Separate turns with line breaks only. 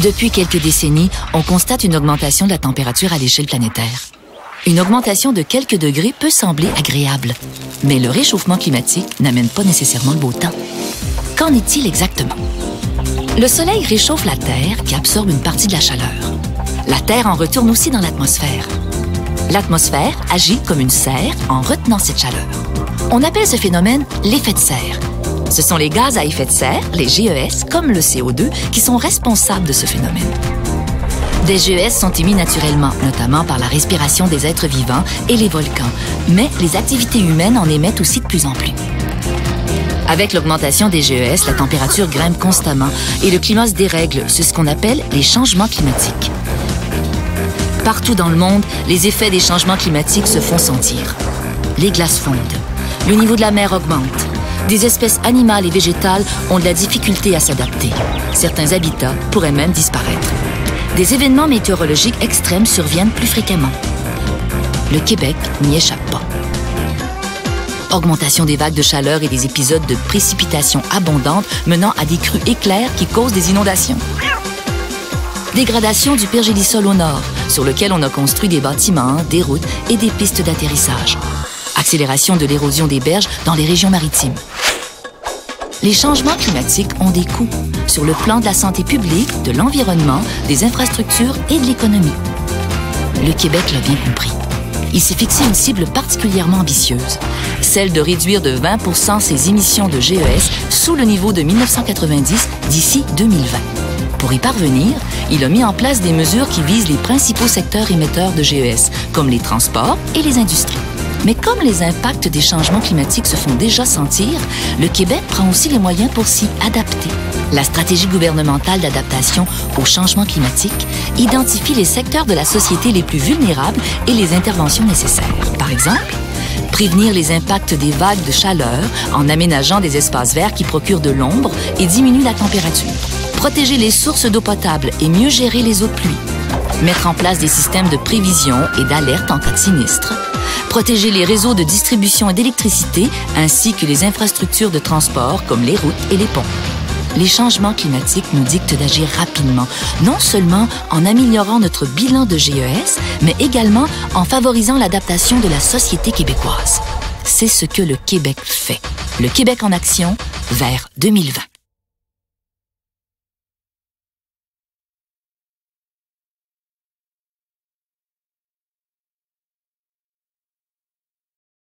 Depuis quelques décennies, on constate une augmentation de la température à l'échelle planétaire. Une augmentation de quelques degrés peut sembler agréable, mais le réchauffement climatique n'amène pas nécessairement le beau temps. Qu'en est-il exactement? Le Soleil réchauffe la Terre qui absorbe une partie de la chaleur. La Terre en retourne aussi dans l'atmosphère. L'atmosphère agit comme une serre en retenant cette chaleur. On appelle ce phénomène l'effet de serre. Ce sont les gaz à effet de serre, les GES, comme le CO2, qui sont responsables de ce phénomène. Des GES sont émis naturellement, notamment par la respiration des êtres vivants et les volcans, mais les activités humaines en émettent aussi de plus en plus. Avec l'augmentation des GES, la température grimpe constamment et le climat se dérègle, c'est ce qu'on appelle les changements climatiques. Partout dans le monde, les effets des changements climatiques se font sentir. Les glaces fondent, le niveau de la mer augmente, des espèces animales et végétales ont de la difficulté à s'adapter. Certains habitats pourraient même disparaître. Des événements météorologiques extrêmes surviennent plus fréquemment. Le Québec n'y échappe pas. Augmentation des vagues de chaleur et des épisodes de précipitations abondantes menant à des crues éclairs qui causent des inondations. Dégradation du pergélisol au nord, sur lequel on a construit des bâtiments, des routes et des pistes d'atterrissage. Accélération de l'érosion des berges dans les régions maritimes. Les changements climatiques ont des coûts sur le plan de la santé publique, de l'environnement, des infrastructures et de l'économie. Le Québec l'a bien compris. Il s'est fixé une cible particulièrement ambitieuse, celle de réduire de 20% ses émissions de GES sous le niveau de 1990 d'ici 2020. Pour y parvenir, il a mis en place des mesures qui visent les principaux secteurs émetteurs de GES, comme les transports et les industries. Mais comme les impacts des changements climatiques se font déjà sentir, le Québec prend aussi les moyens pour s'y adapter. La stratégie gouvernementale d'adaptation au changement climatique identifie les secteurs de la société les plus vulnérables et les interventions nécessaires. Par exemple, prévenir les impacts des vagues de chaleur en aménageant des espaces verts qui procurent de l'ombre et diminuent la température. Protéger les sources d'eau potable et mieux gérer les eaux de pluie. Mettre en place des systèmes de prévision et d'alerte en cas de sinistre. Protéger les réseaux de distribution et d'électricité ainsi que les infrastructures de transport comme les routes et les ponts. Les changements climatiques nous dictent d'agir rapidement, non seulement en améliorant notre bilan de GES, mais également en favorisant l'adaptation de la société québécoise. C'est ce que le Québec fait. Le Québec en action vers 2020.